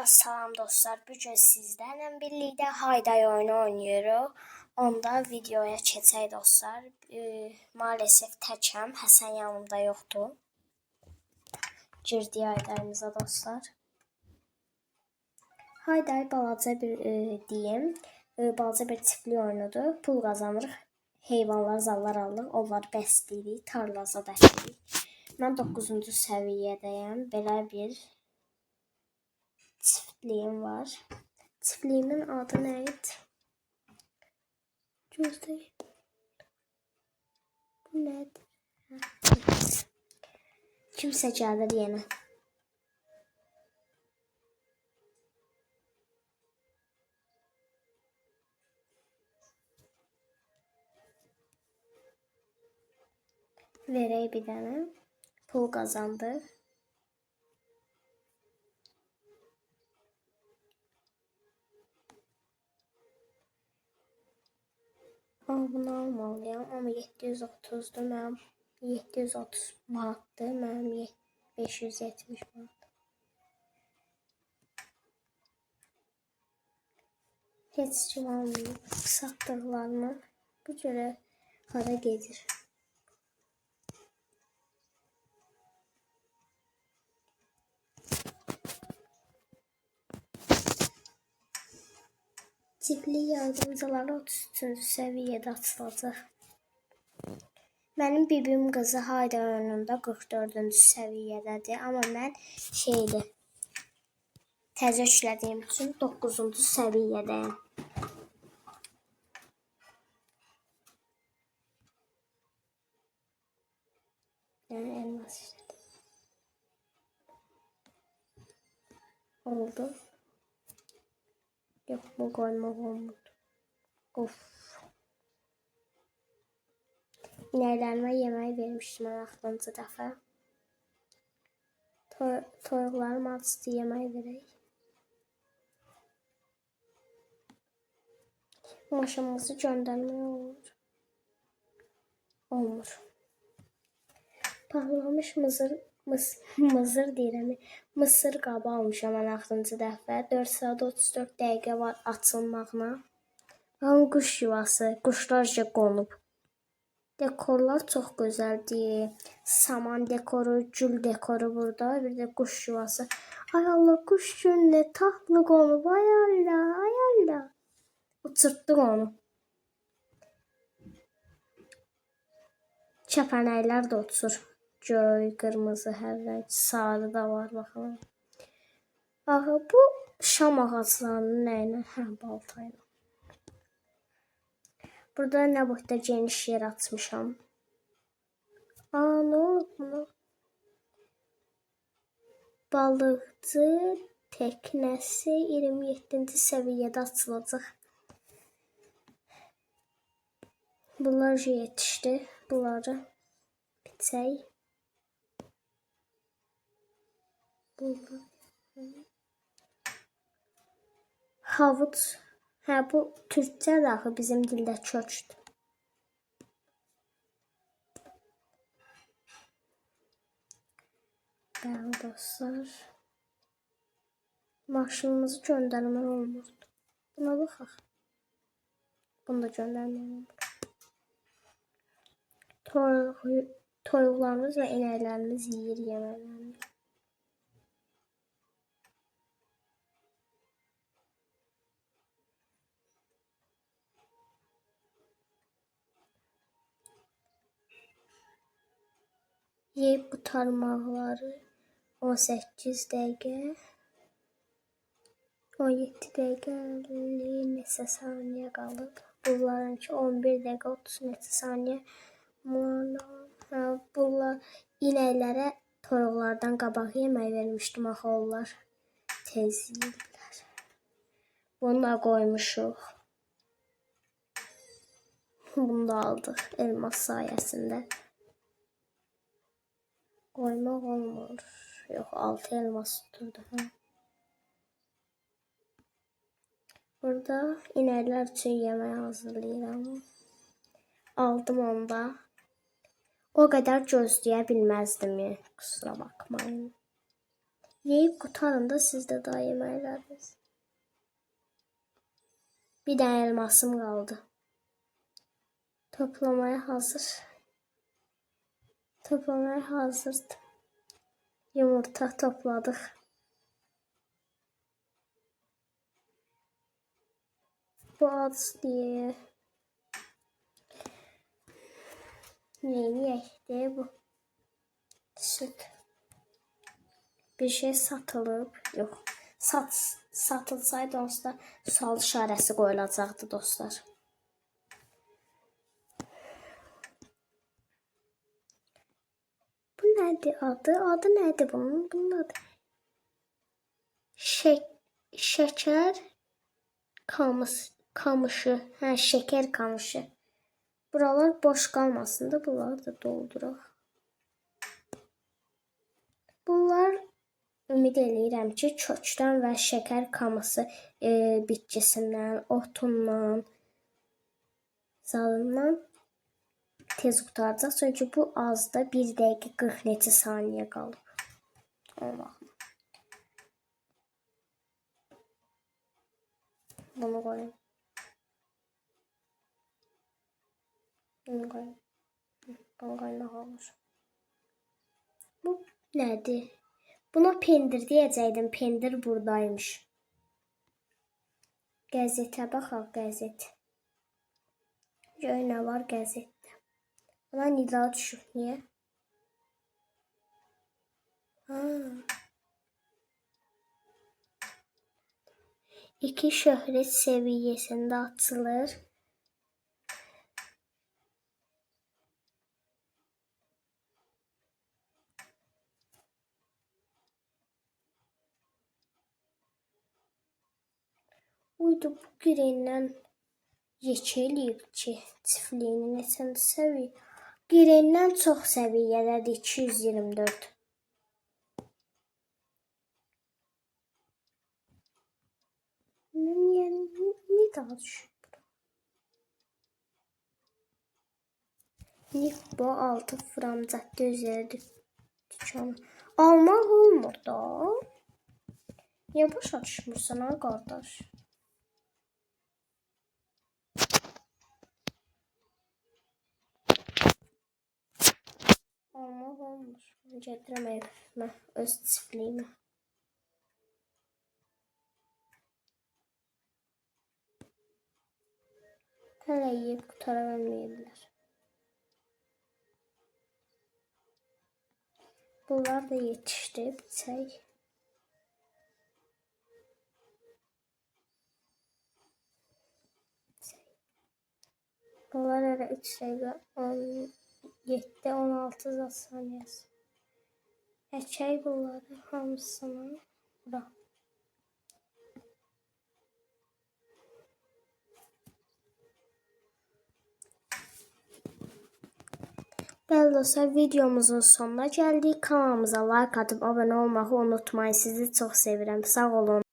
Salam dostlar, bu gün sizlərlə birlikdə Hayday oyunu oynuyoruz. Onda videoya keçək dostlar. Maalesef təkəm, Həsən yanımda yoxdur. Girdik Haydayımıza dostlar. Hayday balaca bir deyim, balaca bir çiftlik oyunudur. Pul qazanırıq, heyvanlar, zallar alırıq, onları bəsləyirik, tarlaza dəkirik. Mən 9-cu səviyyədəyəm, belə bir çiftliğim var. Çiftliğimin adı neydi? Gözleyin. Bu nedir? Kimse gelir yine. Verey bir tane. Pul kazandı. Bunu almalıyam. Ama 730'dur. Mənim 730 manatdır. Mənim 570 manat. Heç kim almıyor. Satdıqlarını bu görə hara gedir. Çiftlik yardımcıları 33-cü səviyyədə açılacaq. Mənim bibim qızı Hayday oyununda 44-cü səviyyədədir. Amma mən təzə yüklədiyim üçün 9-cu səviyyədəyəm. Yəni elmas işlədim. Oldu. Yok, bu koymak olmadı. Of. İnəklərimə yemək vermişdim mən axırıncı dəfə. Toyuqlarım acısı yemək verək. Maşınımızı göndərmək olur. Olmur. Paxlamış mızır deyirəm. Mısır qabı almışam mən axırıncı dəfə. 4 saat 34 dəqiqə var açılmağına. Baxın, quş yuvası, quşlarca qonub. Dekorlar çox gözəldir. Saman dekoru, gül dekoru burada. Bir də quş yuvası. Ay Allah, quş gün nə tatlı qonub. Ay Allah, ay Allah. Uçurtduq onu. Kəpənəklər də uçur. Göy, qırmızı, hər rəng, sarı da var, baxın. Axı, bu şam ağaclarının nəyinə? Baltayla. Burada nə boyda geniş yer açmışam. Nə olub buna? Balıqçı teknəsi 27-ci səviyyədə açılacaq. Bunlar yetişdi. Bunları biçək. Havuç. Bu türkçə daxı bizim dildə köçdü. Bəli dostlar. Maşınımızı göndərmək olmurdu. Buna baxaq. Bunu da göndərmək olmur. Toyuqlarımız və inəklərimiz yeyir yeməklərini. Yeyib qutarmaqları 18 dəqiqə, 17 dəqiqə, 50 neçə saniyə qalıb. Bunlarınki 11 dəqiqə, 30 neçə saniyə. Bunlar inəklərə toyuqlardan qabaq yemək vermişdim, axı onlar tez yeyirlər. Bunu da qoymuşuq. Bunu da aldıq elmas sayəsində. Qoymaq olmur. Yox, 6 elmas tuturdu. Burada inəklər üçün yemək hazırlayıram. Aldım onda. O qədər gözləyə bilməzdim, kusura bakmayın. Yeyib qutarın da siz də daha yeməkləriniz. Bir dənə elmasım qaldı. Toplamaya hazır. Toplamaya hazırdır. Yumurta topladıq. Bu az diye. Neyini de bu? Süt. Bir şey satılıb. Yox. Satılsaydı onsuz da sual işarəsi qoyulacaqdı dostlar. Bu nədir adı? Adı nədir bunun? Bunun adı şeker kamışı. Hə, şeker kamışı. Buralar boş qalmasın da bunları da dolduraq. Bunlar ümid eləyirəm ki, kökdən və şeker kaması bitkisindən, otundan, zalından tez qutaracaq. Çünki bu azda 1 dəqiqə 40 neçə saniyə qalıb. Olmaq. Bunu koyayım. Bunu koyayım. Bunu kaynak olur. Bu nədir? Buna pendir deyəcəkdim. Pendir buradaymış. Qəzetə baxaq, qəzet. Gör nə var qəzetdə. Buna nida düşüb. Niyə? İki şöhrət səviyyəsində açılır. Uydu bu Girendən yekə eləyib ki, çiftliyini neçəndə səviyyə? Girendən çox səviyyədədir, 224. Niyə daha düşüb? Nikbo 6 Fram Caddə üzəri dükanı. Almaq olmur da. Niyə başa düşmürsən ha qardaş? Almaq olmur. Gedirəm evimə, öz çiftliyimə. Hələ yeyib qutara bilməyiblər. Bunlar da yetişdi, biçək. Bunlar hələ 3 dəqiqə 17-16 saniyəsi. Əkək bunları hamısını bura. Bəli dostlar, videomuzun sonuna gəldik. Kanalımıza like atıb abunə olmağı unutmayın. Sizi çox sevirəm. Sağ olun.